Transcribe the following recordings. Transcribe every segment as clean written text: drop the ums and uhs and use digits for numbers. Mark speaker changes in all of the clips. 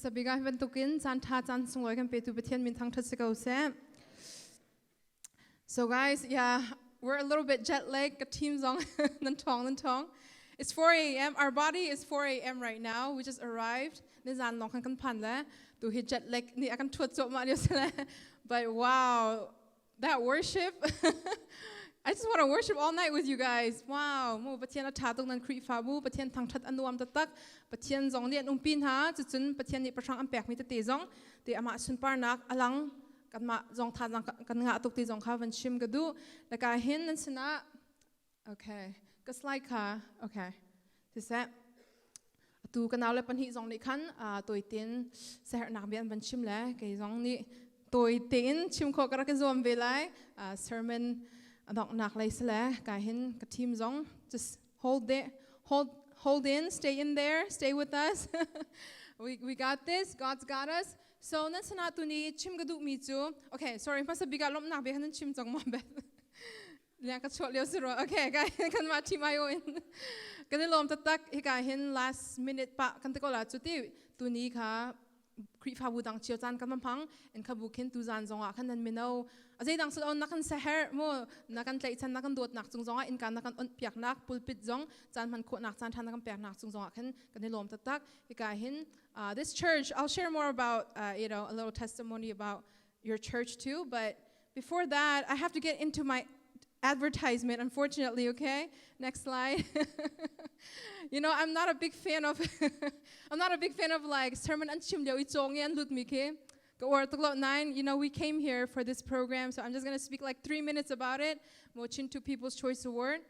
Speaker 1: Pasabiga Ventukin, Santa Tan Sunglogan Petu Betian Min Thawngtha Chim. So guys, yeah, we're a little bit jet lagged, a team song, Thawng. It's 4 a.m. Our body is 4 a.m. right now. We just arrived. To hit jet lag, but wow, that worship. I just want to worship all night with you guys. Wow, mo patien athatok nan kri fa bu patien thangthat anuam tatak patien zong lian umpin ha chuchun patien ni prachang ampek mi te zong te ama sun par nak alang kan ma zong tha jang kan nga tok te zong kha van shim gadu la ka hin nan sina. Okay, ka slide ka. Okay, this that tu kanau le pan hi zong ni khan toi tin ser nak bian van shim le ke zong ni toi tin chim kho ka ka zom ve lai sermon adok nak lai sele ka hin ka team zong just hold in, stay in there, stay with us. we got this. God's got us. So nan sana tu ni chim gaduk mi chu. Okay, sorry pa sa biga lom nak be han chim zong mo bet. Liang ka chot leo siro. Okay, ka kan ma team ayo in. Kan lom tatak hi ka hin last minute pa kan te ko la chu ti tu ni ka kri fa bu dang chiao chan kan pang en ka bu ken tu zan zong a kan nan mino azai dang so on nakan seher mo nakan tlai chan nakan dot nak chung zonga in kan nakan on piak nak pulpit zong chan man kho nak chan than nakan piak nak chung zonga kan lom tatak ika hin this church. I'll share more about a little testimony about your church too, but before that I have to get into my advertisement, unfortunately. Okay, next slide. I'm not a big fan of like sermon and chim leo ichong yan lut mi ke or 9. We came here for this program, so I'm just going to speak like 3 minutes about it. Mo chin to People's Choice Award.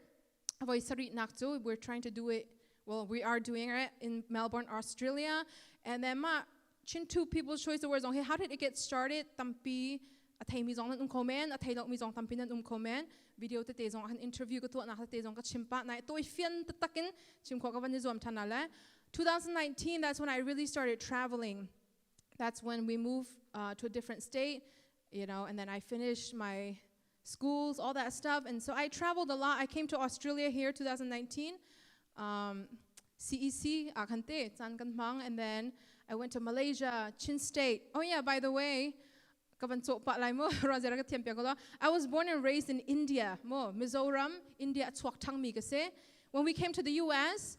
Speaker 1: We're trying to do it. Well, we are doing it in Melbourne, Australia. And then ma chin to People's Choice Awards. How did it get started? Tampi atay mi zong nan comment, atay lok mi zong tampi nan comment. Video te zong an interview ko to na te zong ka chimpa na to fian tatakin chim ko ka van zom tanala. 2019, that's when I really started traveling. That's when we moved to a different state, and then I finished my schools, all that stuff. And so I traveled a lot. I came to Australia here 2019, CEC, Akante, Thawngtha, and then I went to Malaysia, Chin State. Oh yeah, by the way, I was born and raised in India, Mizoram, India. When we came to the US,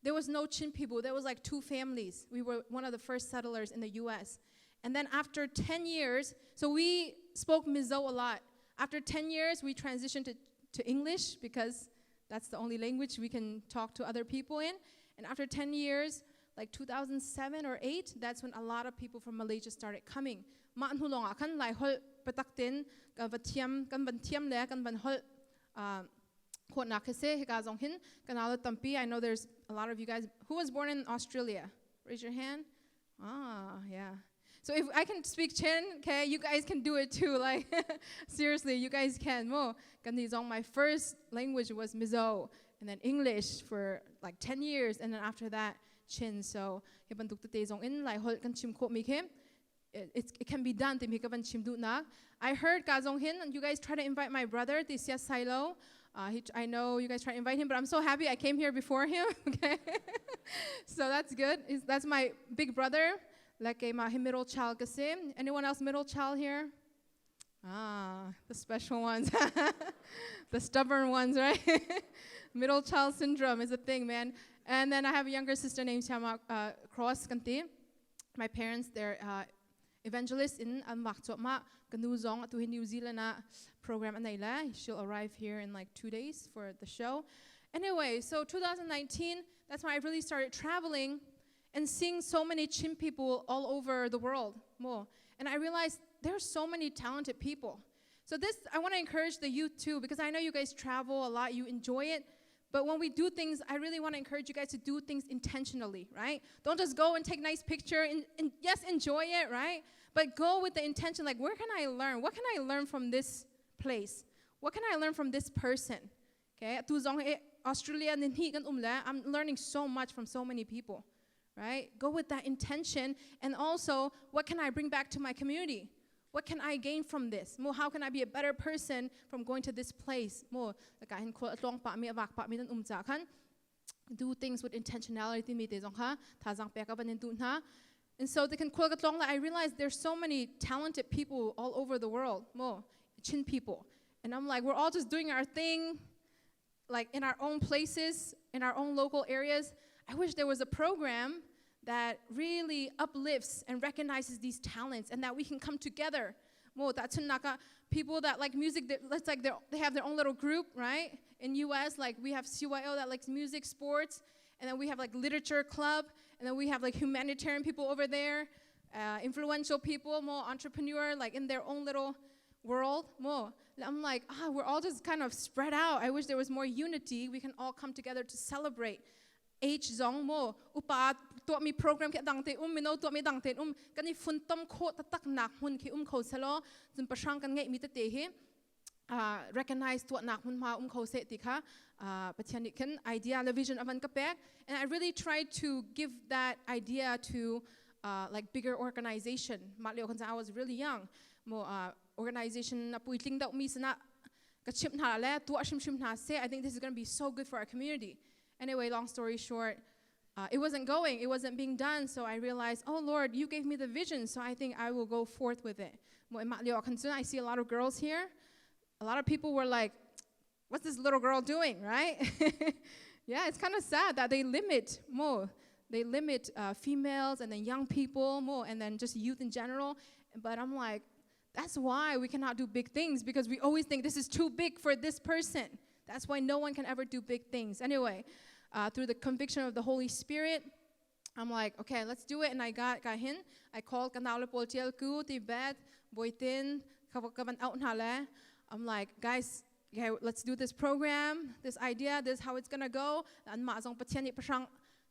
Speaker 1: there was no Chin people. There was like 2 families. We were one of the first settlers in the US. And then after 10 years, so we spoke Mizo a lot. After 10 years, we transitioned to English because that's the only language we can talk to other people in. And after 10 years, like 2007 or 8, that's when a lot of people from Malaysia started coming. I know there's a lot of you guys who was born in Australia. Raise your hand. Yeah. So if I can speak Chin, okay, you guys can do it too. Like seriously, you guys can. My first language was Mizo, and then English for like 10 years, and then after that Chin. So it can be done. I heard and you guys try to invite my brother, Tisya Silo. I know you guys try to invite him, but I'm so happy I came here before him. Okay, so that's good. That's my big brother. Like my middle child. Anyone else middle child here? The special ones, the stubborn ones, right? Middle child syndrome is a thing, man. And then I have a younger sister named Sayamah Cross. My parents, they're evangelists in New Zealand program. She'll arrive here in like 2 days for the show. Anyway, so 2019, that's when I really started traveling and seeing so many Chin people all over the world. And I realized there's so many talented people. So this, I want to encourage the youth too, because I know you guys travel a lot, you enjoy it. But when we do things, I really want to encourage you guys to do things intentionally, right? Don't just go and take nice picture and yes, enjoy it, right? But go with the intention, like, where can I learn? What can I learn from this place? What can I learn from this person? Okay, Australia, I'm learning so much from so many people, right? Go with that intention, and also, what can I bring back to my community? What can I gain from this? How can I be a better person from going to this place? Do things with intentionality. And so they can I realized there's so many talented people all over the world, more Chin people. And I'm like, we're all just doing our thing, like in our own places, in our own local areas. I wish there was a program that really uplifts and recognizes these talents and that we can come together. More people that like music, that's like they have their own little group, right? In US, like we have CYO that likes music, sports, and then we have like literature club, and then we have like humanitarian people over there, influential people, more entrepreneur, like in their own little world, more. I'm like, we're all just kind of spread out. I wish there was more unity. We can all come together to celebrate. H zong mo upa to mi program ke dang te mino to mi dang te kan ni fun tom kho ta tak nak hun ki kho selo jin pasang kan ngai mi te he recognize to nak hun ma kho se ti kha pathian kan idea the vision of an kapek, and I really tried to give that idea to like bigger organization. Matleo kan I was really young mo organization na puitling da mi sana ka chip na le to shim na se. I think this is going to be so good for our community. Anyway, long story short, it wasn't being done, so I realized, oh Lord, you gave me the vision, so I think I will go forth with it. I see a lot of girls here. A lot of people were like, what's this little girl doing, right? Yeah, it's kind of sad that they limit more. They limit females and then young people more, and then just youth in general. But I'm like, that's why we cannot do big things, because we always think this is too big for this person. That's why no one can ever do big things. Anyway, through the conviction of the Holy Spirit, I'm like, okay, let's do it. And I got hin. I called Kanala Poltiel Ku, Tibet, Boitin, Kavakaban out Hale. I'm like, guys, okay, let's do this program, this idea, this is how it's gonna go. And Mazong Patiani Pashang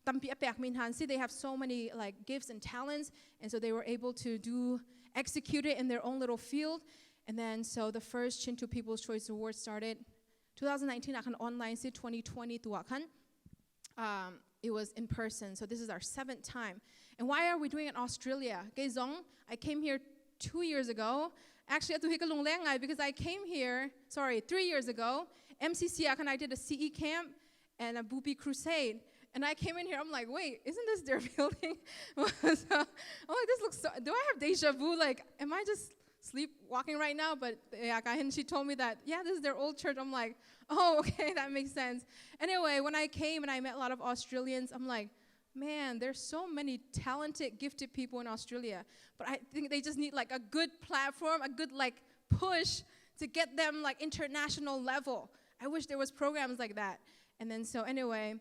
Speaker 1: Tampi Apek Min Hansi, they have so many like gifts and talents, and so they were able to execute it in their own little field. And then so the first Chintu People's Choice Award started. 2019 akan online si 2020 tu akan it was in person, so this is our 7th time. And why are we doing it in Australia? Gezong, I came here 2 years ago. Actually, because I came here 3 years ago. MCC akan I did a CE camp and a Bupi crusade, and I came in here. I'm like, wait, isn't this their building? So, I'm like, this looks so. Do I have deja vu? Like, am I just sleepwalking right now? But she told me that, yeah, this is their old church. I'm like, oh, okay, that makes sense. Anyway, when I came and I met a lot of Australians, I'm like, man, there's so many talented, gifted people in Australia. But I think they just need like a good platform, a good like push to get them like international level. I wish there was programs like that. And then so anyway,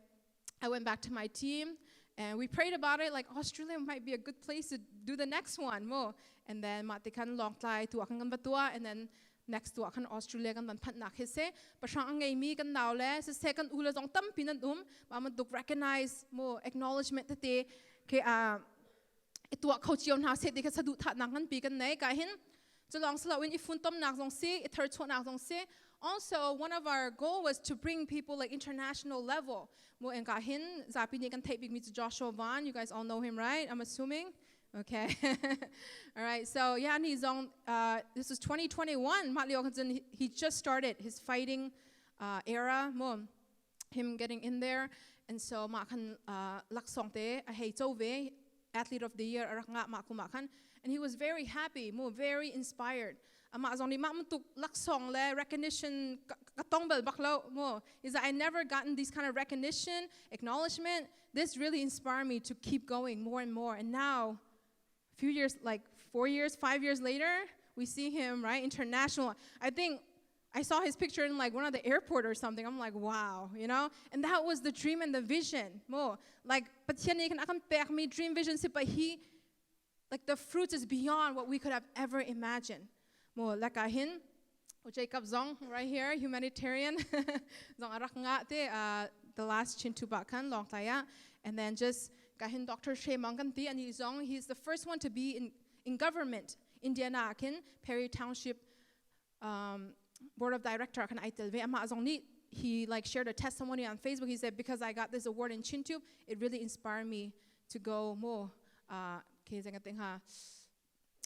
Speaker 1: I went back to my team. And we prayed about it, like Australia might be a good place to do the next one more. And then matikan long tai tu akan batua, and then next to akan Australia kan pat nak hise. Pasang ngay mi kan now le sa second ula zong tam pinan maman duk recognize more acknowledgement that they ke itu coach yon ha se de ka sadu that nangan pi kan nei ka hin. So long sala when ifun tom nak zong se it hurt nak zong se. Also, one of our goal was to bring people like international level. Mo en ka hin zapi ni kan take big meet Joshua Van. You guys all know him, right? I'm assuming. Okay. All right. So yeah, this is 2021. He just started his fighting era. Mo him getting in there, and so makan laksongte a heitove athlete of the year araknga makumakan, and he was very happy. Mo very inspired. Recognition is that I never gotten these kind of recognition, acknowledgement. This really inspired me to keep going more and more. And now, a few years, like 4 years, 5 years later, we see him, right, international. I think I saw his picture in like one of the airport or something. I'm like, wow, you know? And that was the dream and the vision. More like, but me dream vision, but like the fruits is beyond what we could have ever imagined. Mo lakahin, Jacob Zong right here, humanitarian. Zong arak nga te the last Chintu bakan long taya, and then just kahin Dr. Shea Manganti and he's the first one to be in government. Indiana akin Perry Township board of director akan aitelve ama zong ni. He like shared a testimony on Facebook. He said, because I got this award in Chintu, it really inspired me to go more.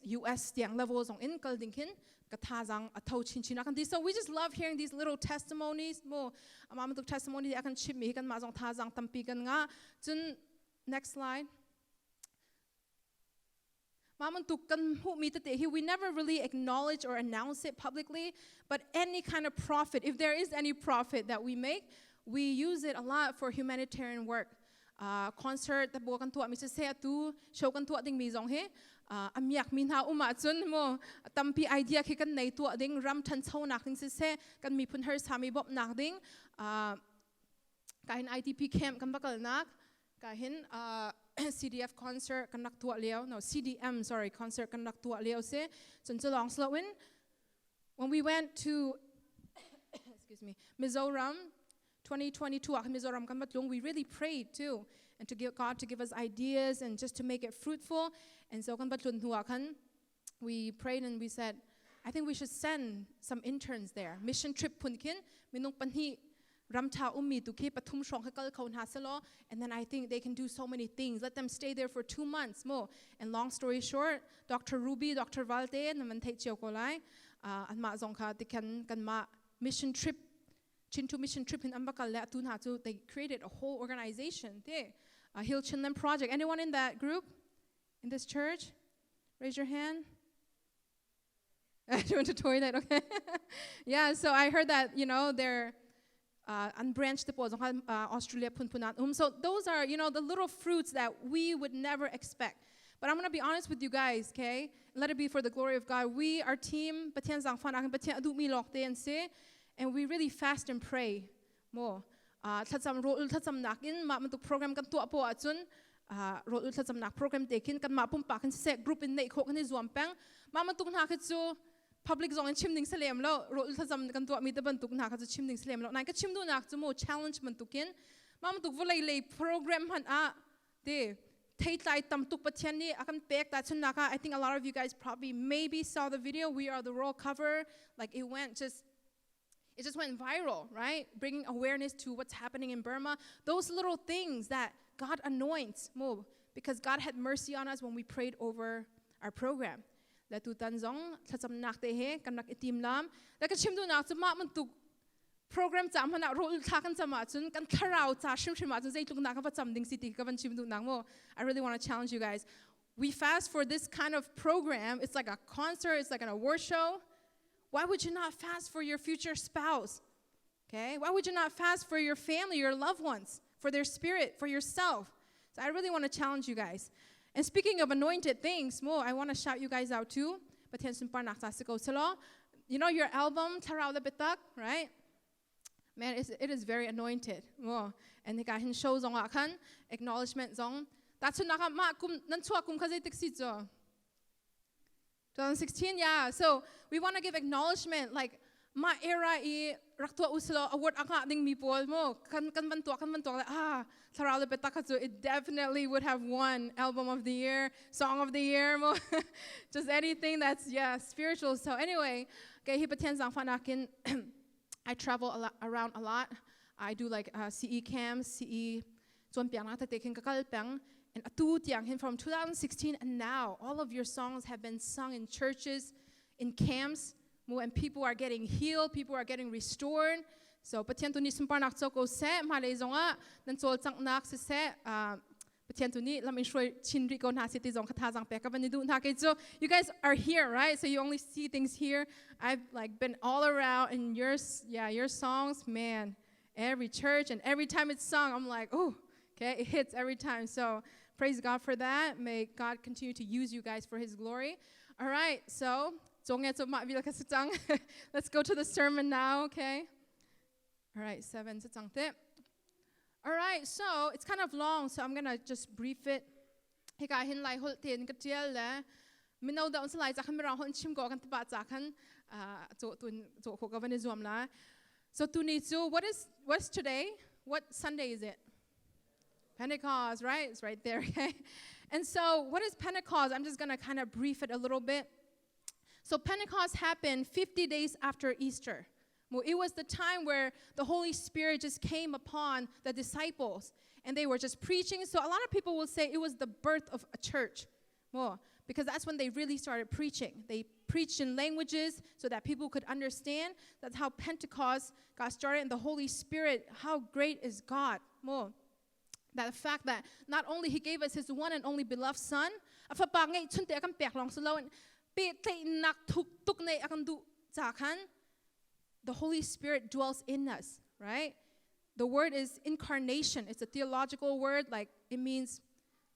Speaker 1: US tiang levels on in Kaldinkin, Katazang, a touch in Chinakan. So we just love hearing these little testimonies. More Amamak testimony, I can chip me, Mazong Tazang Tampigan. Next slide. We never really acknowledge or announce it publicly, but any kind of profit, if there is any profit that we make, we use it a lot for humanitarian work. Concert, the bokan tuwa mi se tu show kan tuwa ding mi zong he. Amyak min ha chun mo tampi idea ki kan nei tuwa ding ram than chau nak ding se kan mi phun her sami bob nak ding. Kahin ITP camp kan bakal nak. Kahin CDF concert kan nak tuwa leo. No, CDM, sorry, concert kan nak tuwa leo se. Chun so long slow when we went to excuse me, Mizoram 2022, we really prayed too, and to give God to give us ideas and just to make it fruitful. And so we prayed and we said, I think we should send some interns there. Mission trip punkin, minung panhi ramta ummi tuki patum shong hakal kaun hasalo, and then I think they can do so many things. Let them stay there for 2 months more. And long story short, Dr. Ruby, Dr. Valde, naman tay chiokolai, and ma zongka kan ma mission trip. Chintu mission trip in Ambakal Tunhatu, they created a whole organization there. Hill Chinlam Project. Anyone in that group? In this church? Raise your hand. You went to toilet, okay. Yeah, so I heard that, they're unbranched the Australia Punpunat. So those are, the little fruits that we would never expect. But I'm going to be honest with you guys, okay? Let it be for the glory of God. We, our team, and we really fast and pray more. Tatsam roul tatsam nakin ma mantuk program kan tu apo achun roul tatsam nak program takin kan ma pumpa kan se group in nei khok ni zuampang ma mantuk na khachu public zong chimning salem lo roul tatsam kan tu mi ta bantuk na khachu chimning salem lo nai ka chimdu nak chu mo challenge mantukin ma mantuk volai lei program han a de thaitlai tamtuk pathian ni akan pek ta chun naka. I think a lot of you guys probably maybe saw the video. We are the world cover, like it just went viral, right? Bringing awareness to what's happening in Burma. Those little things that God anoints more, because God had mercy on us when we prayed over our program. La tu tanzong tatsam nak te he kan nak itim lam la ka chimdu nak chuma man tu program cham hana rol thakan chama chun kan kharau cha shim shim ma chun sei tuk nak ka cham ding city ka ban chimdu nak mo. I really want to challenge you guys. We fast for this kind of program. It's like a concert, it's like an award show. Why would you not fast for your future spouse? Okay? Why would you not fast for your family, your loved ones, for their spirit, for yourself? So I really want to challenge you guys. And speaking of anointed things, I want to shout you guys out too. You know your album, Tarao the Betak, right? Man, it is very anointed. And the guy shows on acknowledgement zong. That's what nan chua kum kazay tiksito. 2016, yeah. So we want to give acknowledgement, like ma era I raktua uslo award aka ding mipol mo kan bantua Tarao the Betak, it definitely would have won album of the year, song of the year mo. Just anything that's spiritual. So anyway, okay, I travel around a lot. I do like CE camps, CE and from 2016 and now, all of your songs have been sung in churches, in camps, and people are getting healed, people are getting restored. So, patiento ni sumpar nak choko se, malay zonga, nan chol chang nak se, patiento ni lam inshoy chinri ko na city zong katazang peka banidu na kay. So, you guys are here, right? So you only see things here. I've like been all around, and your songs, man, every church and every time it's sung, I'm like, oh, okay, it hits every time. So. Praise God for that. May God continue to use you guys for His glory. All right, so let's go to the sermon now, okay? All right, 7. All right, so it's kind of long, so I'm going to just brief it. So what's today? What Sunday is it? Pentecost, right? It's right there, okay? And so what is Pentecost? I'm just going to kind of brief it a little bit. So Pentecost happened 50 days after Easter. Well, it was the time where the Holy Spirit just came upon the disciples, and they were just preaching. So a lot of people will say it was the birth of a church. Well, because that's when they really started preaching. They preached in languages so that people could understand. That's how Pentecost got started, and the Holy Spirit, how great is God. Well, That fact that not only He gave us His one and only beloved Son, the Holy Spirit dwells in us, right? The word is incarnation. It's a theological word, like it means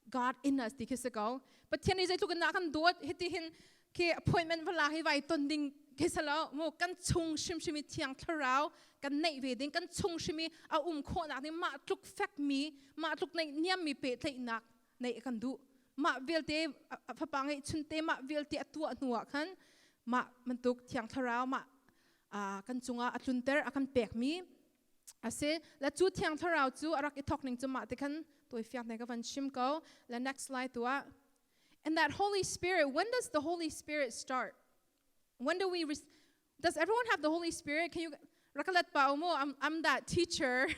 Speaker 1: God in us. But tiyan izay tugan na kan duat hitihin ke appointment vala hi vai tonding kesalo mo kan chung shimi tiang tharau kan nei veding kan chung shimi a kho na ni ma tuk fak mi ma tuk nei niam mi pe tlei nak nei kan du ma velte phapangai chunte ma velte atua nuwa khan ma mantuk tiang tharau ma kan chunga atlunter akan pek mi ase la chu tiang tharau chu arak I thok ning chu ma te khan toi fiak nei ka van shim ko la next slide tua. And that Holy Spirit, when does the Holy Spirit start? When do we does everyone have the Holy Spirit? Can you recollect I'm that teacher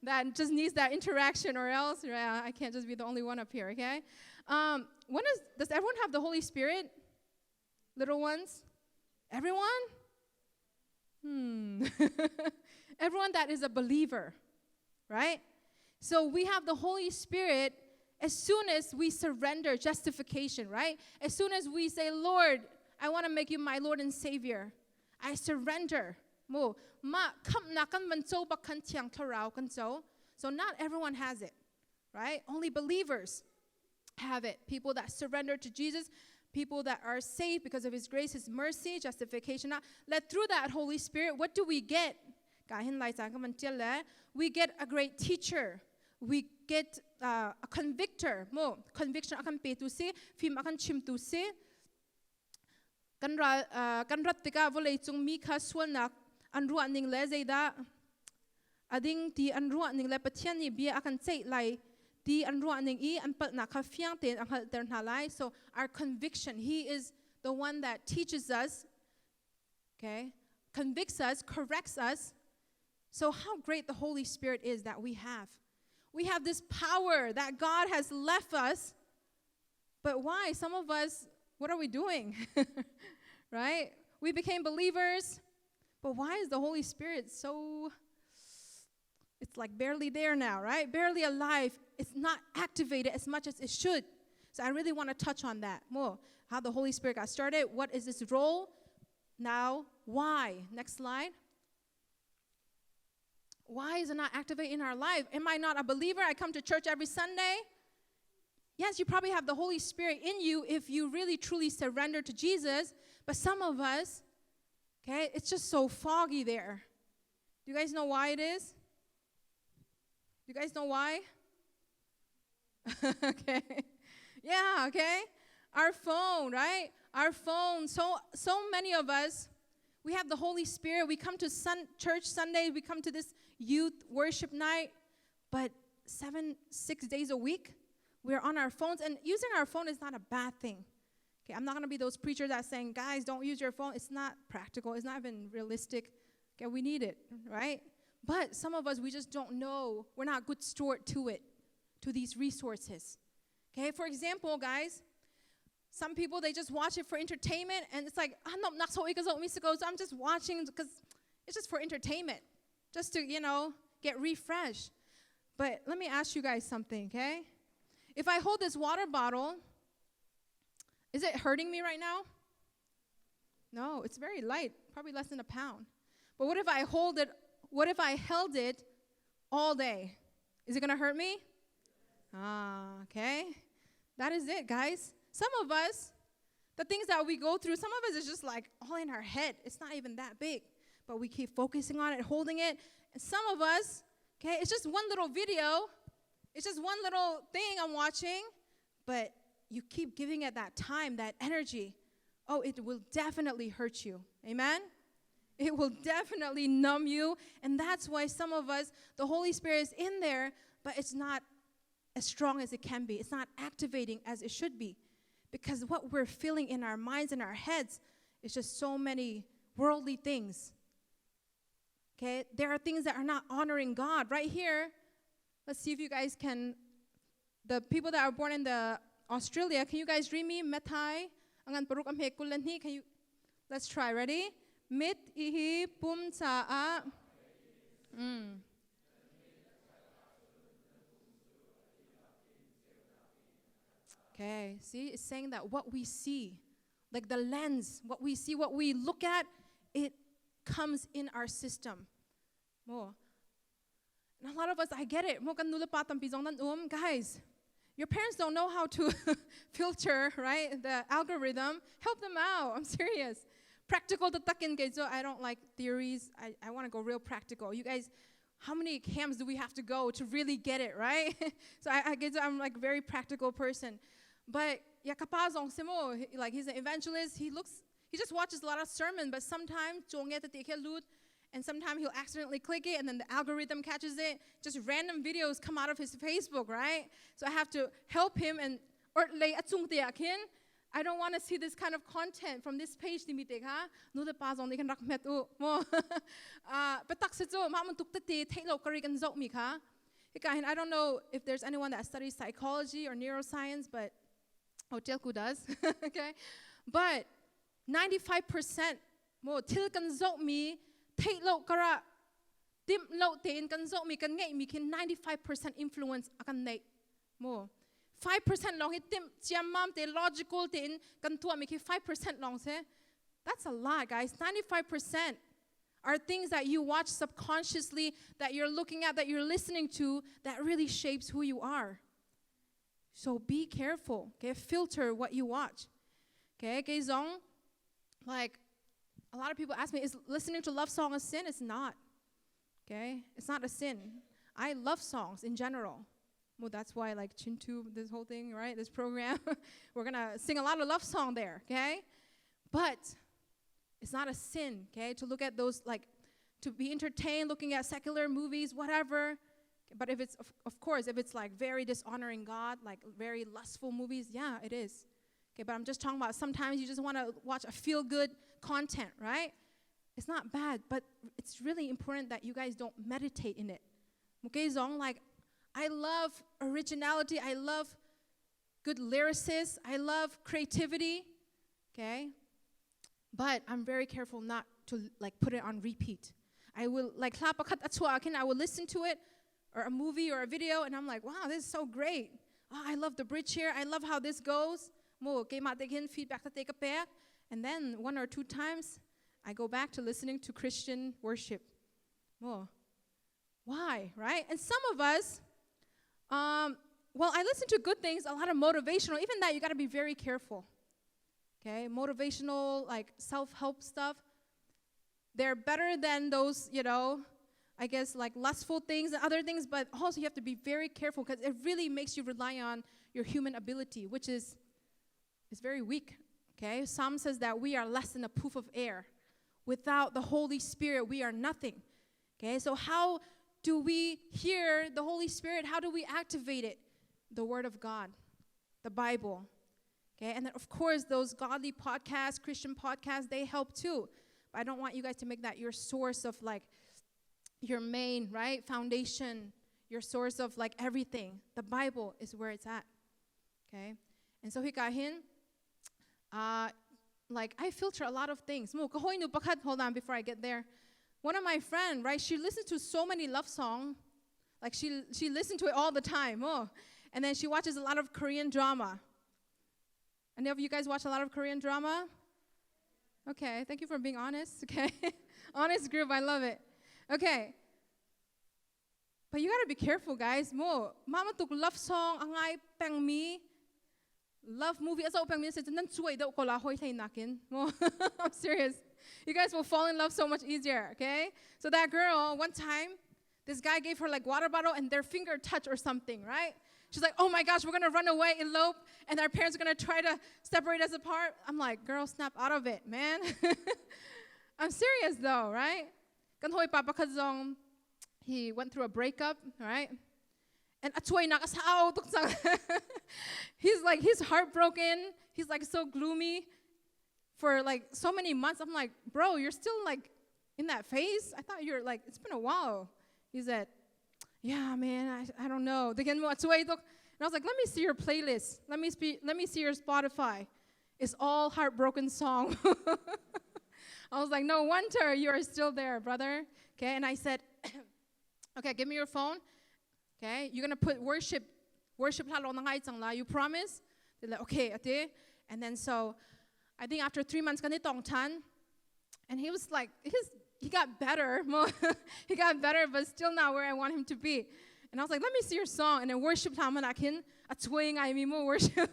Speaker 1: that just needs that interaction, or else I can't just be the only one up here, okay? Does everyone have the Holy Spirit? Little ones? Everyone? Everyone that is a believer, right? So we have the Holy Spirit as soon as we surrender justification, right? As soon as we say, Lord, I want to make you my Lord and Savior. I surrender. So not everyone has it, right? Only believers have it. People that surrender to Jesus, people that are saved because of His grace, His mercy, justification. Let through that Holy Spirit, what do we get? We get a great teacher. We get a convictor. Conviction akan petu se, film akan chim tu se. Kan rat tika volei chung mi kha suanak anruat ning le zeida. Ading ti anruat ning le pathian ni bia akan chei lai. Ti anruat ning I anpat na kha fiang ten anghal ter halai. So our conviction, He is the one that teaches us, okay, convicts us, corrects us. So how great the Holy Spirit is that we have. We have this power that God has left us. But why? Some of us, what are we doing? Right? We became believers. But why is the Holy Spirit so, it's like barely there now, right? Barely alive. It's not activated as much as it should. So I really want to touch on that more. How the Holy Spirit got started. What is its role? Now, why? Next slide. Why is it not activated in our life? Am I not a believer? I come to church every Sunday. Yes, you probably have the Holy Spirit in you if you really truly surrender to Jesus. But some of us, okay, it's just so foggy there. Do you guys know why it is? Do you guys know why? Okay. Yeah, okay. Our phone, right? Our phone. So many of us, we have the Holy Spirit. We come to church Sunday. We come to this youth worship night. But 6 days a week, we're on our phones. And using our phone is not a bad thing. Okay, I'm not going to be those preachers that are saying, guys, don't use your phone. It's not practical. It's not even realistic. Okay, we need it, right? But some of us, we just don't know. We're not good steward to it, to these resources. Okay, for example, guys, some people, they just watch it for entertainment, and it's like, so I'm just watching because it's just for entertainment, just to, get refreshed. But let me ask you guys something, okay? If I hold this water bottle, is it hurting me right now? No, it's very light, probably less than a pound. But what if I held it all day? Is it going to hurt me? Okay. That is it, guys. Some of us, the things that we go through, some of us is just like all in our head. It's not even that big. But we keep focusing on it, holding it. And some of us, okay, it's just one little video. It's just one little thing I'm watching. But you keep giving it that time, that energy. Oh, it will definitely hurt you. Amen? It will definitely numb you. And that's why some of us, the Holy Spirit is in there, but it's not as strong as it can be. It's not activating as it should be. Because what we're feeling in our minds and our heads is just so many worldly things. Okay? There are things that are not honoring God. Right here, let's see if you guys can, the people that are born in Australia, can you guys read me? Metai, angan paruk amhe kulanhi. Can you, let's try. Ready? Mit ihi pum saa. Okay, see, it's saying that what we see, like the lens, what we see, what we look at, it comes in our system. More. And a lot of us, I get it. Guys, your parents don't know how to filter, right, the algorithm. Help them out. I'm serious. Practical. I don't like theories. I want to go real practical. You guys, how many camps do we have to go to really get it, right? So I'm like a very practical person. But like he's an evangelist. He just watches a lot of sermons, but sometimes and sometimes he'll accidentally click it and then the algorithm catches it. Just random videos come out of his Facebook, right? So I have to help him I don't want to see this kind of content from this page. I don't know if there's anyone that studies psychology or neuroscience, but Telku does. Okay? But 95% mo til kan zok mi take lo kara dim lo ten kan zok mi kan ngai mi kin 95% influence akan nei mo 5% long hit dim chiamam te logical ten kan tua mi ki 5% long se. That's a lot, guys. 95% are things that you watch subconsciously, that you're looking at, that you're listening to, that really shapes who you are. So be careful, okay? Filter what you watch. Okay, like a lot of people ask me, is listening to love song a sin? It's not. Okay? It's not a sin. I love songs in general. Well, that's why like Chintu, this whole thing, right? This program, we're gonna sing a lot of love song there, okay? But it's not a sin, okay? To look at those, like, to be entertained, looking at secular movies, whatever. But if it's, of course, if it's like very dishonoring God, like very lustful movies, yeah, it is. Okay, but I'm just talking about sometimes you just want to watch a feel-good content, right? It's not bad, but it's really important that you guys don't meditate in it. Okay, Zong, like, I love originality. I love good lyricists. I love creativity, okay? But I'm very careful not to, like, put it on repeat. I will, like, I will listen to it, or a movie or a video, and I'm like, wow, this is so great. Oh, I love the bridge here. I love how this goes. Feedback. And then 1 or 2 times, I go back to listening to Christian worship. Why, right? And some of us, well, I listen to good things, a lot of motivational. Even that, you got to be very careful. Okay, motivational, like self-help stuff. They're better than those, you know, I guess like lustful things and other things, but also you have to be very careful because it really makes you rely on your human ability, which is very weak, okay? Psalm says that we are less than a puff of air. Without the Holy Spirit, we are nothing, okay? So how do we hear the Holy Spirit? How do we activate it? The Word of God, the Bible, okay? And then, of course, those godly podcasts, Christian podcasts, they help too. But I don't want you guys to make that your source of like, your main, right, foundation, your source of like everything. The Bible is where it's at, okay? And so hikahin, like I filter a lot of things. Hold on before I get there. One of my friends, right, she listens to so many love songs, like she listens to it all the time. And then she watches a lot of Korean drama. Any of you guys watch a lot of Korean drama? Okay, thank you for being honest, okay? Honest group, I love it. Okay. But you got to be careful, guys. Mama tuk love song angai peng mi love movie aso peng mi se nan chuai do ko la hoi thai nakin. I'm serious. You guys will fall in love so much easier, okay? So that girl, one time, this guy gave her like water bottle and their finger touched or something, right? She's like, oh my gosh, we're going to run away, elope, and our parents are going to try to separate us apart. I'm like, girl, snap out of it, man. I'm serious though, right? He went through a breakup, right? And he's heartbroken. He's like so gloomy for like so many months. I'm like, bro, you're still like in that phase? I thought you're like, it's been a while. He said, yeah, man, I don't know. And I was like, let me see your playlist. Let me see your Spotify. It's all heartbroken song. I was like, no wonder you are still there, brother. Okay, and I said, okay, give me your phone. Okay, you're going to put worship. You promise? They're like, okay, ate. And then so, I think after 3 months, kani Thawngtha, and he was like, he got better. He got better, but still not where I want him to be. And I was like, let me see your song. And then worship time, and I can swing, I mean, more worship.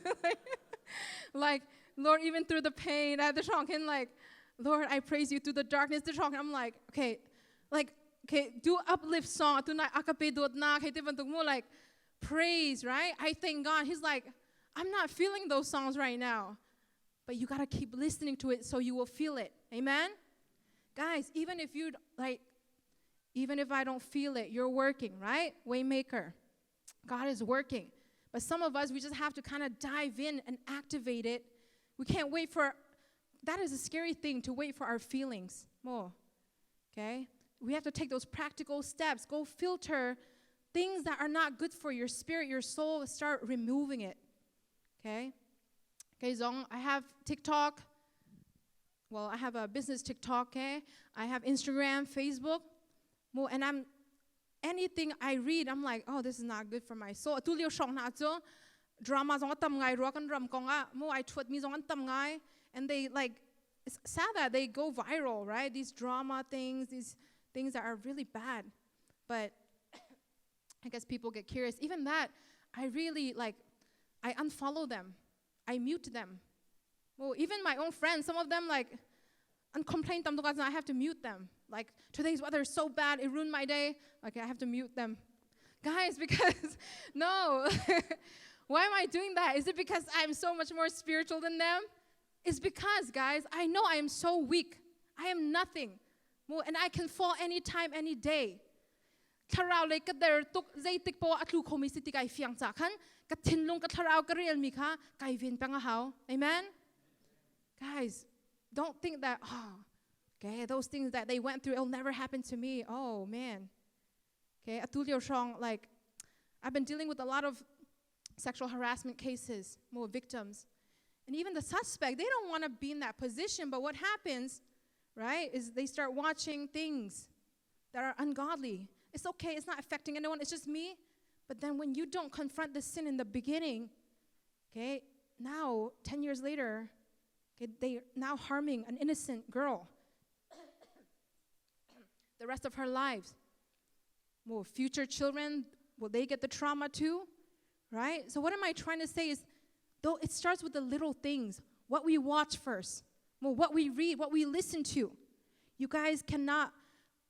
Speaker 1: Like, Lord, even through the pain, the song can like, Lord, I praise you through the darkness. The song, I'm like, okay, do uplift song. Do not akape do na. Like praise, right? I thank God. He's like, I'm not feeling those songs right now, but you gotta keep listening to it so you will feel it. Amen, guys. Even if I don't feel it, you're working, right? Waymaker, God is working. But some of us, we just have to kind of dive in and activate it. We can't wait for. That is a scary thing, to wait for our feelings more. Okay? We have to take those practical steps. Go filter things that are not good for your spirit, your soul. Start removing it. Okay? Okay, Zong, I have TikTok. Well, I have a business TikTok, okay? I have Instagram, Facebook. And anything I read, I'm like, oh, this is not good for my soul. Drama zong tam ngai ro kan ram konga mo I chut mi zong tam ngai, and they like, it's sad that they go viral, right? These drama things, these things that are really bad. But I guess people get curious. Even that, I really like, I unfollow them. I mute them. Well, even my own friends, some of them like, complain tam I have to mute them. Like, today's weather is so bad, it ruined my day. Like, I have to mute them. Guys, because, no. Why am I doing that? Is it because I'm so much more spiritual than them? It's because, guys, I know I am so weak. I am nothing. And I can fall anytime, any day. Amen? Guys, don't think that, okay, those things that they went through, it'll never happen to me. Oh, man. Okay, like, I've been dealing with a lot of sexual harassment cases, more victims. And even the suspect, they don't want to be in that position. But what happens, right, is they start watching things that are ungodly. It's okay, it's not affecting anyone, it's just me. But then when you don't confront the sin in the beginning, okay, now, 10 years later, okay, they're now harming an innocent girl the rest of her lives. Well, future children, will they get the trauma too? Right? So what am I trying to say is, though it starts with the little things, what we watch first, well, what we read, what we listen to. You guys cannot,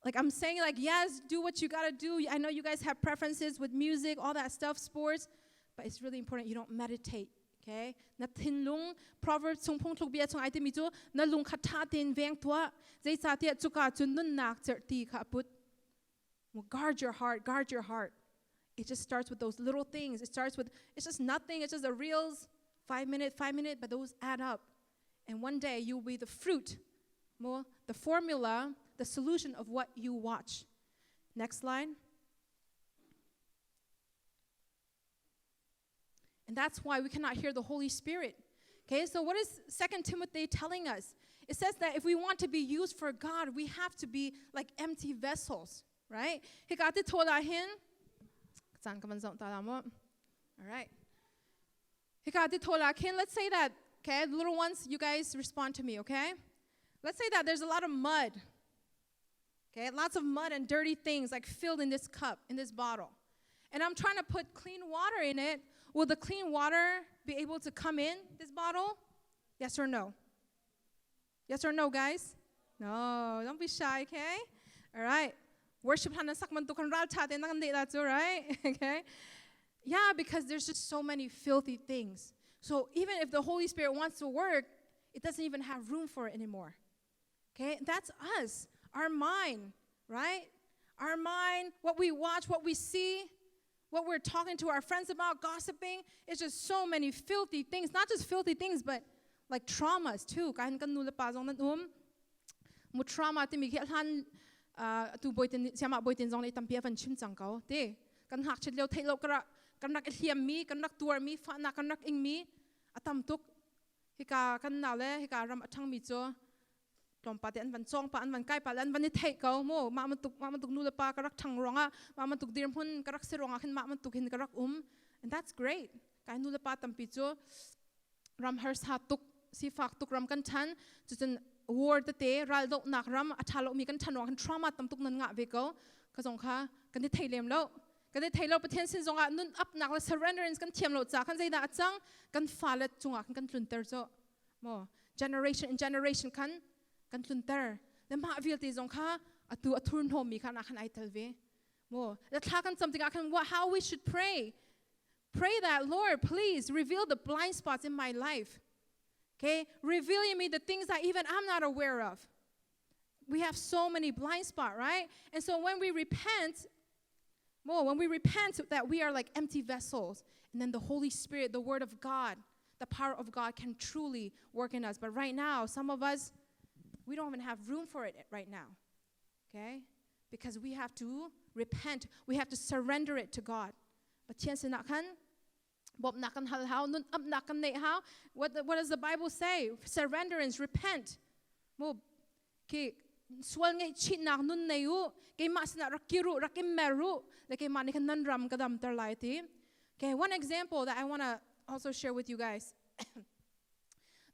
Speaker 1: like I'm saying, like, yes, do what you gotta do. I know you guys have preferences with music, all that stuff, sports, but it's really important you don't meditate. Okay? Na tin lung Proverbs chung phong thuk bia chung ai te mi chu na lung kha tha tin veng tua zai cha tia chu ka chun nun nak cher ti kha put. Well, guard your heart, guard your heart. It just starts with those little things. It starts with, it's just nothing. It's just a reels, 5 minute, but those add up. And one day you'll be the fruit, more the formula, the solution of what you watch. Next slide. And that's why we cannot hear the Holy Spirit. Okay, so what is 2 Timothy telling us? It says that if we want to be used for God, we have to be like empty vessels, right? All right. Let's say that, okay, little ones, you guys respond to me, okay? Let's say that there's a lot of mud, okay? Lots of mud and dirty things like filled in this cup, in this bottle. And I'm trying to put clean water in it. Will the clean water be able to come in this bottle? Yes or no? Yes or no, guys? No, don't be shy, okay? All right. Worship that's all right. Okay? Yeah, because there's just so many filthy things. So even if the Holy Spirit wants to work, it doesn't even have room for it anymore. Okay? That's us. Our mind, right? Our mind, what we watch, what we see, what we're talking to our friends about, gossiping. It's just so many filthy things. Not just filthy things, but like traumas too. Trauma tu boitin Sayamah boitin zong le tampia van chim chang kau te kan hak chit leo thailo kara kan rak hiam mi kan rak tuar mi fa na kan rak ing mi atam tuk hika kan na le hika ram athang mi cho tom pa te an van chong pa an van kai pa an van ni thai kau mo ma man tuk nu le pa ka rak thang ronga ma man tuk dir hun ka rak se ronga khin ma man tuk hin ka rak and that's great kai nu le pa tampi cho ram har sa tuk si fak tuk ram kan chan chuchen war the te ral dok nak ram athalo mi kan thanwa kan trauma tam tuk nan nga ve ko ka jong kha kan ni thailem lo kan ni thailo pathian sin zonga nun up nak la surrenderance kan thiam lo cha kan zai da achang kan falet chunga kan tlunter cho mo generation in generation kan tlunter le ma vil ti zong kha atu athurn hom mi khan akhan ai talve mo la thla kan something akhan how we should pray that Lord please reveal the blind spots in my life. Okay, revealing me the things that even I'm not aware of. We have so many blind spots, right? And so when we repent that we are like empty vessels, and then the Holy Spirit, the Word of God, the power of God can truly work in us. But right now, some of us, we don't even have room for it right now, okay? Because we have to repent. We have to surrender it to God. But what does the Bible say? Surrenderance, repent. Okay, one example that I want to also share with you guys.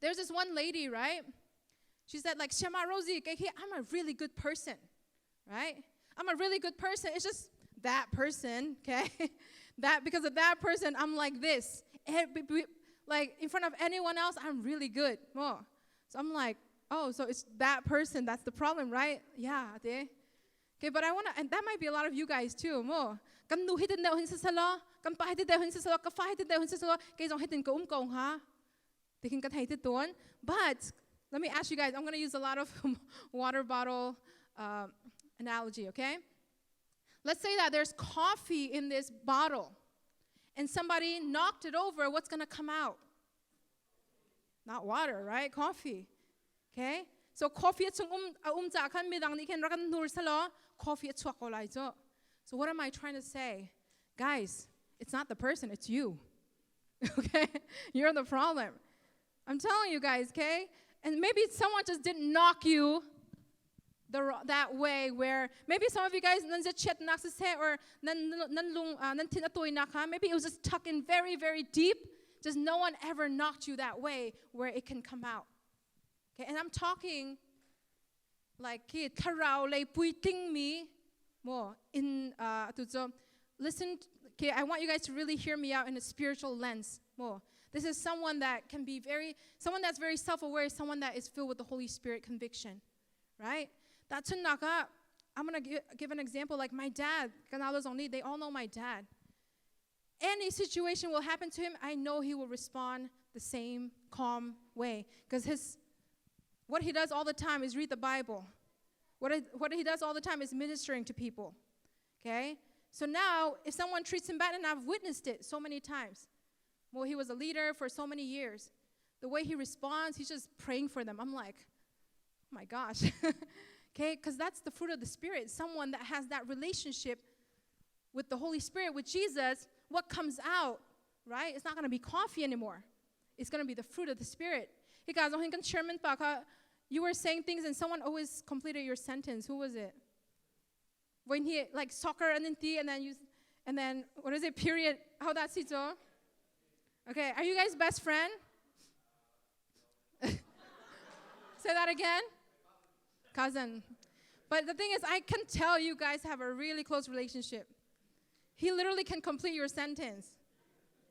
Speaker 1: There's this one lady, right? She said, like, Shema Rosie, I'm a really good person, right? I'm a really good person. It's just that person, okay? That because of that person, I'm like this. Like in front of anyone else, I'm really good. So I'm like, oh, so it's that person. That's the problem, right? Yeah. Okay, but I wanna, and that might be a lot of you guys too. But let me ask you guys. I'm gonna use a lot of water bottle analogy. Okay. Let's say that there's coffee in this bottle and somebody knocked it over, what's going to come out? Not water, right? Coffee. Okay? So coffee So what am I trying to say? Guys, it's not the person, it's you. Okay? You're the problem. I'm telling you guys, okay? And maybe someone just didn't knock you that way where maybe some of you guys or maybe it was just tucked in very, very deep. Just no one ever knocked you that way where it can come out. Okay, and I'm talking like listen. Okay, I want you guys to really hear me out in a spiritual lens. This is someone that can be someone that's very self-aware, someone that is filled with the Holy Spirit conviction, right? I'm going to give an example like my dad. They all know my dad. Any situation will happen to him, I know he will respond the same calm way. Because what he does all the time is read the Bible. What he does all the time is ministering to people. Okay? So now, if someone treats him bad, and I've witnessed it so many times. Well, he was a leader for so many years. The way he responds, he's just praying for them. I'm like, oh my gosh. Okay, because that's the fruit of the Spirit. Someone that has that relationship with the Holy Spirit, with Jesus, what comes out, right? It's not going to be coffee anymore. It's going to be the fruit of the Spirit. Hey guys, you were saying things and someone always completed your sentence. Who was it? When he, like soccer and then what is it, period? How that's it? Okay, are you guys best friend? Say that again. Cousin. But the thing is, I can tell you guys have a really close relationship. He literally can complete your sentence.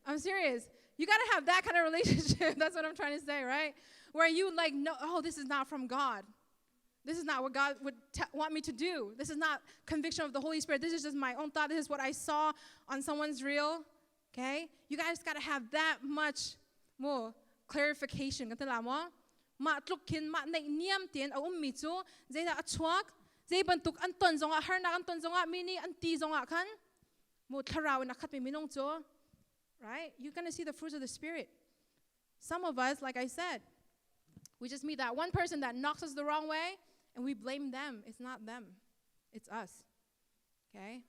Speaker 1: I'm serious. You got to have that kind of relationship. That's what I'm trying to say, right? Where you like, no, oh, this is not from God. This is not what God would want me to do. This is not conviction of the Holy Spirit. This is just my own thought. This is what I saw on someone's reel. Okay? You guys got to have that much more clarification. Ma tlukkin ma nei niam tien a mi chu zai da achuak zai bantuk an ton zonga harna an ton zonga mini an ti zonga khan mo tharau na khat mi minong chu, right? You're going to see the fruits of the Spirit. Some of us, like I said, we just meet that one person that knocks us the wrong way and we blame them. It's not them. It's us. Okay?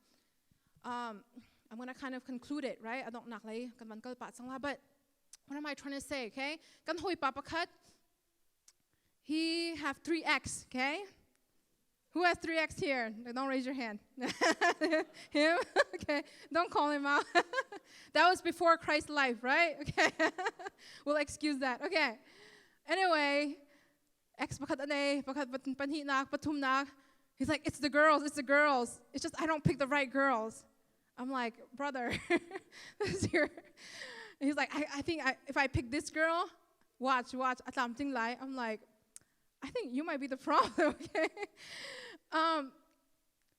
Speaker 1: I'm going to kind of conclude it, right? I don't knock lay kan man kal pa sangla, but what am I trying to say, okay? Kan hoi papa khat. He have 3 X, okay? Who has 3X here? Don't raise your hand. Him? Okay. Don't call him out. That was before Christ's life, right? Okay. We'll excuse that. Okay. Anyway, ex he's like, it's the girls. It's just I don't pick the right girls. I'm like, brother, this is your. He's like, I think if I pick this girl, watch. I'm like, I think you might be the problem, okay?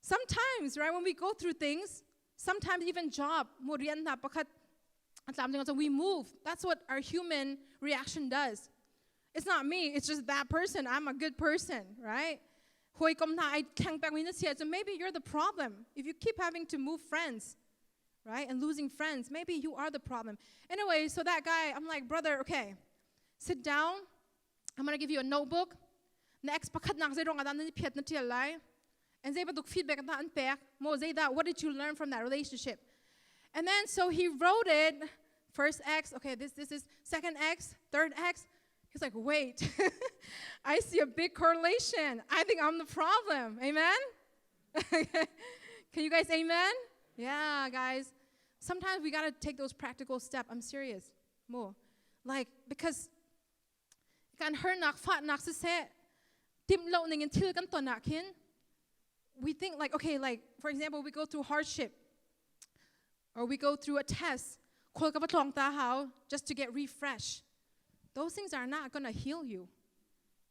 Speaker 1: Sometimes, right, when we go through things, sometimes even job, we move. That's what our human reaction does. It's not me, it's just that person. I'm a good person, right? So maybe you're the problem. If you keep having to move friends, right, and losing friends, maybe you are the problem. Anyway, so that guy, I'm like, brother, okay, sit down. I'm going to give you a notebook. Next, and they would feedback what did you learn from that relationship? And then so he wrote it, first X, okay, this is second X, third X. He's like, wait, I see a big correlation. I think I'm the problem. Amen? Can you guys amen? Yeah, guys. Sometimes we got to take those practical steps. I'm serious. More. Like, because we think like, okay, like, for example, we go through hardship or we go through a test just to get refreshed. Those things are not going to heal you.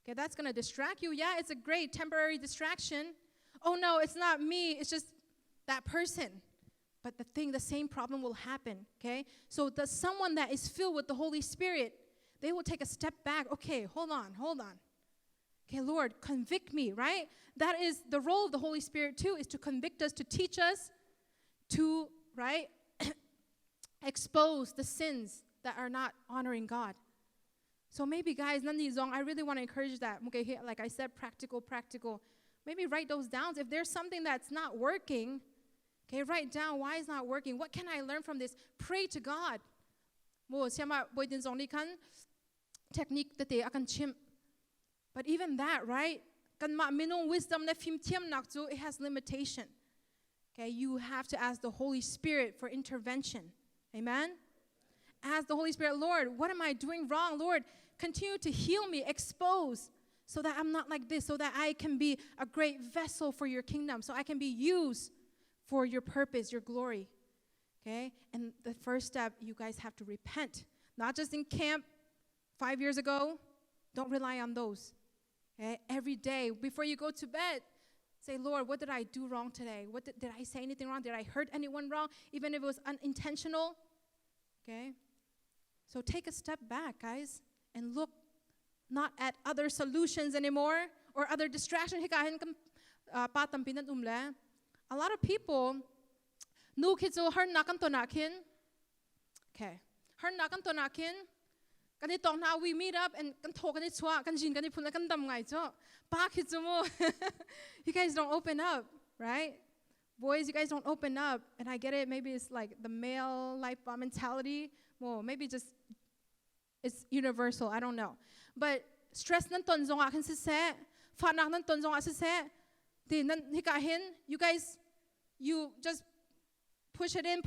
Speaker 1: Okay, that's going to distract you. Yeah, it's a great temporary distraction. Oh, no, it's not me. It's just that person. But the same problem will happen, okay? So someone that is filled with the Holy Spirit, they will take a step back. Okay, hold on. Okay, Lord, convict me, right? That is the role of the Holy Spirit too, is to convict us, to teach us, to, right, expose the sins that are not honoring God. So maybe, guys, I really want to encourage that. Okay, like I said, practical. Maybe write those down. If there's something that's not working, okay, write down why it's not working. What can I learn from this? Pray to God. Technique that they akan chim. But even that, right? Wisdom it has limitation. Okay, you have to ask the Holy Spirit for intervention. Amen? Ask the Holy Spirit, Lord, what am I doing wrong? Lord, continue to heal me, expose, so that I'm not like this, so that I can be a great vessel for your kingdom, so I can be used for your purpose, your glory. Okay? And the first step, you guys have to repent. Not just in camp 5 years ago. Don't rely on those. Okay? Every day, before you go to bed, say, Lord, what did I do wrong today? Did I say anything wrong? Did I hurt anyone wrong? Even if it was unintentional? Okay? So take a step back, guys, and look not at other solutions anymore or other distractions. A lot of people, okay, we meet up and you guys don't open up, right? Boys, you guys don't open up. And I get it, maybe it's like the male life mentality. Well, maybe just it's universal, I don't know. But stress you guys, you just push it in,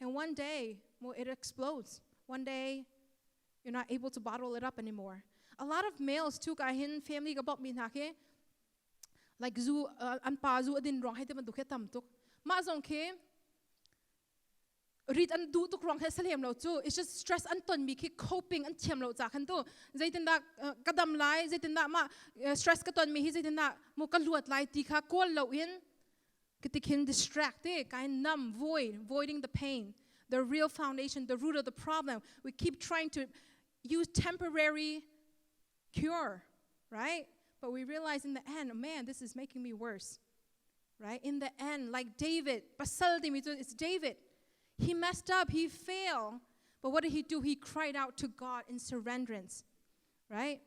Speaker 1: and one day, well, it explodes. One day, you're not able to bottle it up anymore. A lot of males too, family like zu anpa zu adin rong hai te man dukhe tam tuk ma zong ke read and do tuk rong hai salem lo chu. It's just stress an ton mi ki coping an thiam lo cha khan tu zaitin da kadam lai zaitin da ma stress ka ton mi hi zaitin da mo ka luat lai ti kha kol lo in kitikin distracted kind numb voiding the pain, the real foundation, the root of the problem. We keep trying to use temporary cure, right? But we realize in the end, man, this is making me worse, right? In the end, like David, it's David. He messed up, he failed. But what did he do? He cried out to God in surrenderance, right?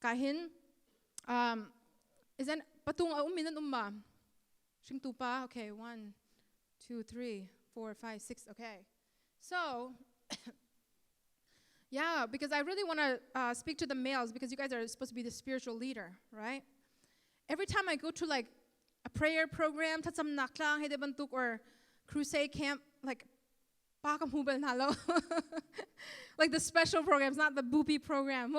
Speaker 1: Kahin, is that patung uminan umma? Shing tupa, okay, 1, 2, 3, 4, 5, 6, okay. So, yeah, because I really want to speak to the males because you guys are supposed to be the spiritual leader, right? every time I go to like a prayer program, or crusade camp, like, like the special programs, not the boopy program.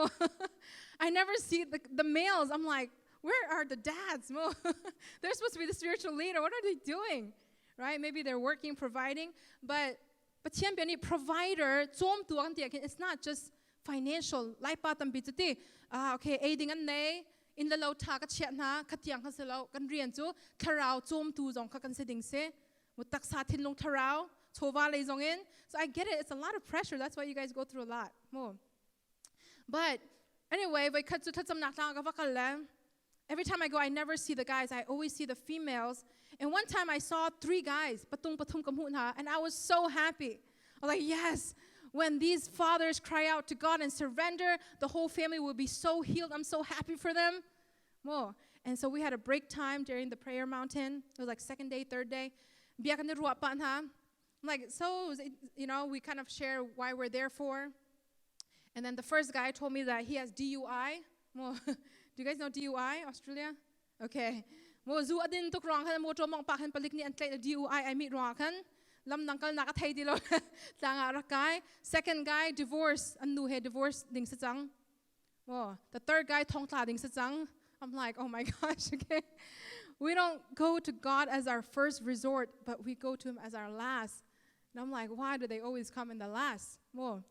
Speaker 1: I never see the males. I'm like, where are the dads? They're supposed to be the spiritual leader. What are they doing? Right? Maybe they're working, providing. But provider, it's not just financial. Okay, aiding and nay. In the low target chat na, Katiang Haselo, can rienzo, Tarao, Tom to Zong Kakan se, Mutaksatin long Tarao, Tova Lazong in. So I get it, it's a lot of pressure. That's why you guys go through a lot more. But anyway, every time I go, I never see the guys, I always see the females. And one time I saw 3 guys, and I was so happy. I was like, yes. When these fathers cry out to God and surrender, the whole family will be so healed. I'm so happy for them. More. And so we had a break time during the prayer mountain. It was like 2nd day, 3rd day. I'm like, so, you know, we kind of share why we're there for. And then the first guy told me that he has DUI. Do you guys know DUI, Australia? Okay. DUI, I meet Second guy, divorce. Divorce. The third guy, Thawngtha. I'm like, oh my gosh, okay. We don't go to God as our first resort, but we go to Him as our last. And I'm like, why do they always come in the last? And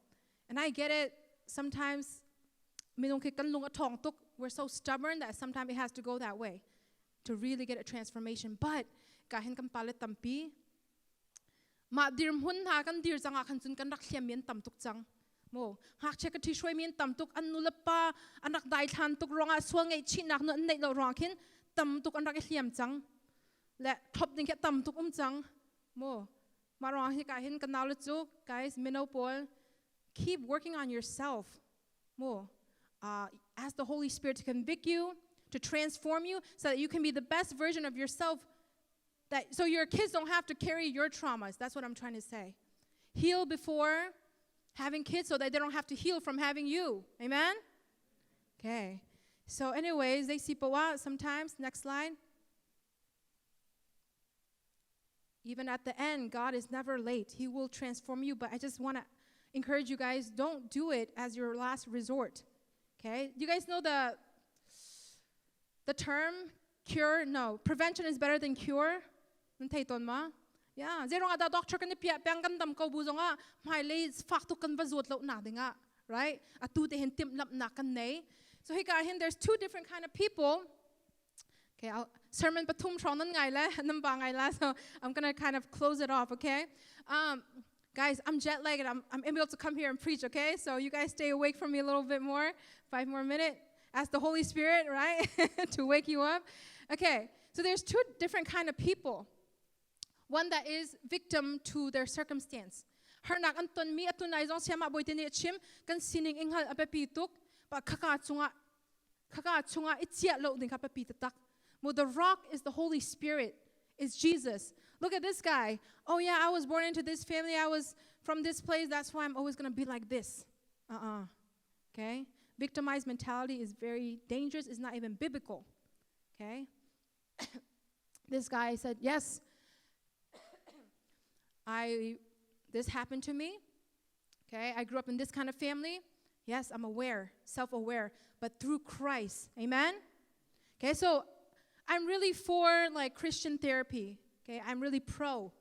Speaker 1: I get it. Sometimes, we're so stubborn that sometimes it has to go that way to really get a transformation. But, ma dirm hun ha kan dir zanga kan chun kan rak hliam mian tam tuk chang hak che ka thi shoi mian tam tuk an nulapa anak dai than tuk ronga swangei chinak no nei lo rongkin tam tuk an rak hliam chang le thop ding ke tam tuk chang ma rong hi ka hin kan naw chu guys menopol keep working on yourself ask the Holy Spirit to convict you, to transform you so that you can be the best version of yourself. So your kids don't have to carry your traumas. That's what I'm trying to say. Heal before having kids so that they don't have to heal from having you. Amen? Okay. So anyways, they see pawa sometimes. Next slide. Even at the end, God is never late. He will transform you. But I just want to encourage you guys, don't do it as your last resort. Okay? You guys know the term cure? No. Prevention is better than cure. Yeah, zero ada doctor kan pia pang kan dam ko buzonga mai le fak to kan bazot lo na dinga, right? Atu te hen tim lap na kan nei. So he got him, there's 2 different kind of people. Okay, sermon patum tronan ngai la nam ba ngai la, so I'm going to kind of close it off, okay? Guys, I'm jet lagged. I'm able to come here and preach, okay? So you guys stay awake for me a little bit more, 5 more minutes. Ask the Holy Spirit, right? To wake you up. Okay, so there's 2 different kind of people. One that is victim to their circumstance. Hernak anton mi atunay zong Sayamah Thawngtha Chim kan sining inghal apapituk pa kaka chunga itia lo ding kapapitatak. The rock is the Holy Spirit, is Jesus. Look at this guy. Oh yeah, I was born into this family. I was from this place. That's why I'm always going to be like this. Okay? Victimized mentality is very dangerous. It's not even biblical. Okay? This guy said, yes, this happened to me. Okay, I grew up in this kind of family. Yes, I'm aware, self-aware, but through Christ. Amen? Okay, so I'm really for like Christian therapy. Okay, I'm really pro.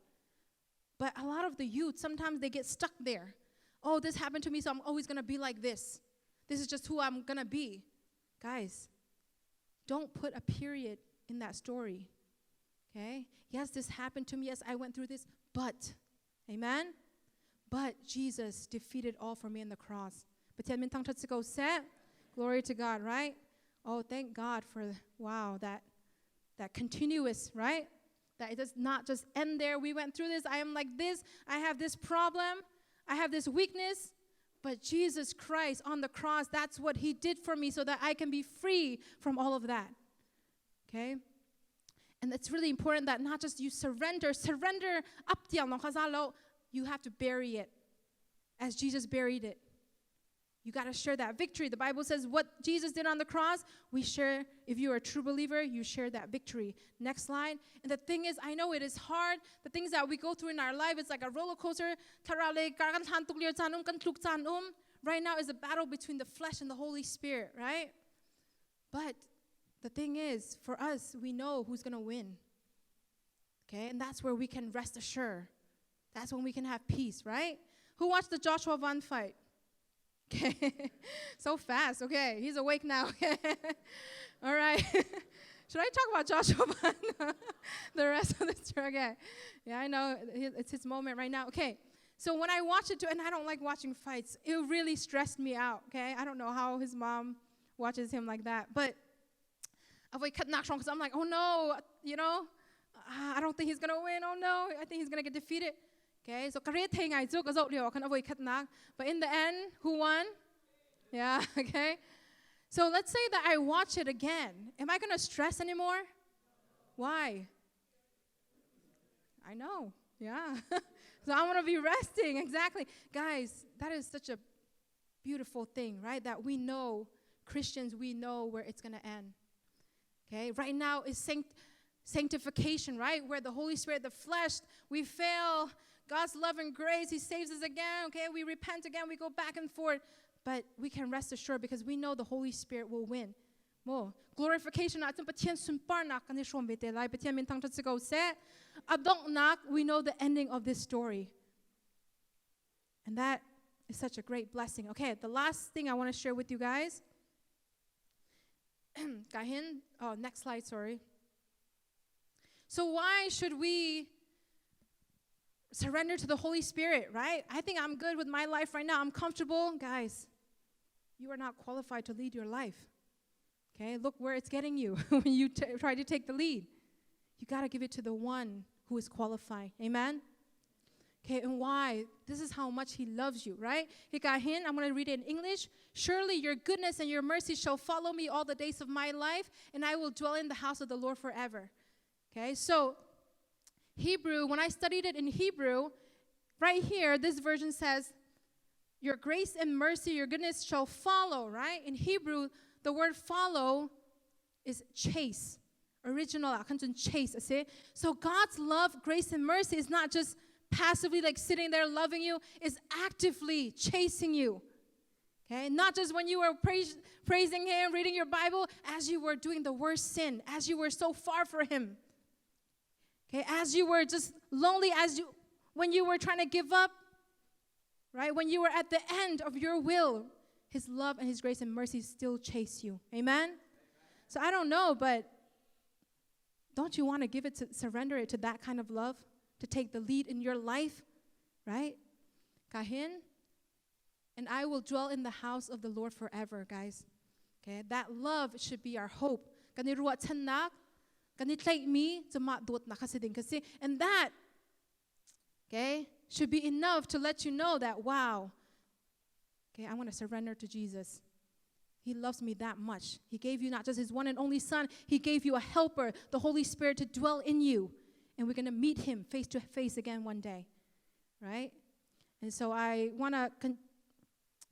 Speaker 1: But a lot of the youth, sometimes they get stuck there. Oh, this happened to me, so I'm always going to be like this. This is just who I'm going to be. Guys, don't put a period in that story. Okay? Yes, this happened to me. Yes, I went through this. But, amen? But Jesus defeated all for me in the cross. Glory to God, right? Oh, thank God for, wow, that continuous, right? That it does not just end there. We went through this. I am like this. I have this problem. I have this weakness. But Jesus Christ on the cross, that's what He did for me so that I can be free from all of that. Okay? And it's really important that not just you surrender up, you have to bury it as Jesus buried it. You got to share that victory. The Bible says what Jesus did on the cross, we share. If you are a true believer, you share that victory. Next slide. And the thing is, I know it is hard. The things that we go through in our life, it's like a roller coaster. Right now is a battle between the flesh and the Holy Spirit, right? But the thing is, for us, we know who's going to win. Okay? And that's where we can rest assured. That's when we can have peace, right? Who watched the Joshua 1 fight? Okay. So fast. Okay. He's awake now. All right. Should I talk about Joshua 1? The rest of the story? Okay. Yeah, I know. It's his moment right now. Okay. So when I watch it, and I don't like watching fights, it really stressed me out. Okay. I don't know how his mom watches him like that. But because I'm like, oh no, I don't think he's going to win. Oh no, I think he's going to get defeated. Okay, so but in the end, who won? Yeah, okay. So let's say that I watch it again. Am I going to stress anymore? Why? I know, yeah. So I'm going to be resting, exactly. Guys, that is such a beautiful thing, right? That we know, Christians, we know where it's going to end. Okay, right now is sanctification, right? Where the Holy Spirit, the flesh, we fail. God's love and grace, He saves us again, okay? We repent again, we go back and forth. But we can rest assured because we know the Holy Spirit will win. Mo glorification we know the ending of this story. And that is such a great blessing. Okay, the last thing I want to share with you guys. Next slide, sorry. So why should we surrender to the Holy Spirit, right? I think I'm good with my life right now. I'm comfortable. Guys, you are not qualified to lead your life. Okay, look where it's getting you when you try to take the lead. You got to give it to the one who is qualified. Amen? Okay, and why? This is how much He loves you, right? I'm going to read it in English. Surely your goodness and your mercy shall follow me all the days of my life, and I will dwell in the house of the Lord forever. Okay, so Hebrew, when I studied it in Hebrew, right here, this version says, your grace and mercy, your goodness shall follow, right? In Hebrew, the word follow is chase. Original, chase. So God's love, grace, and mercy is not just passively like sitting there loving you, it's actively chasing you. Okay, not just when you were praising Him, reading your Bible, as you were doing the worst sin, as you were so far from Him. Okay, as you were just lonely, when you were trying to give up, right? When you were at the end of your will, His love and His grace and mercy still chase you. Amen? So I don't know, but don't you want to surrender it to that kind of love, to take the lead in your life, right? Kahin, and I will dwell in the house of the Lord forever, guys. Okay, that love should be our hope. And that, okay, should be enough to let you know that, wow, okay, I want to surrender to Jesus. He loves me that much. He gave you not just His one and only Son, He gave you a helper, the Holy Spirit, to dwell in you. And we're going to meet Him face to face again one day, right? And so I want to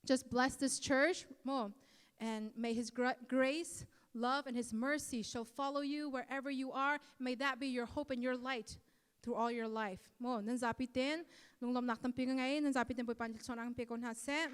Speaker 1: just bless this church more. And may His grace, love, and His mercy shall follow you wherever you are. May that be your hope and your light through all your life. Mo, nan zapitin, nung lom nak tamping ngay, nan zapitin po panjil sonang pekon hase.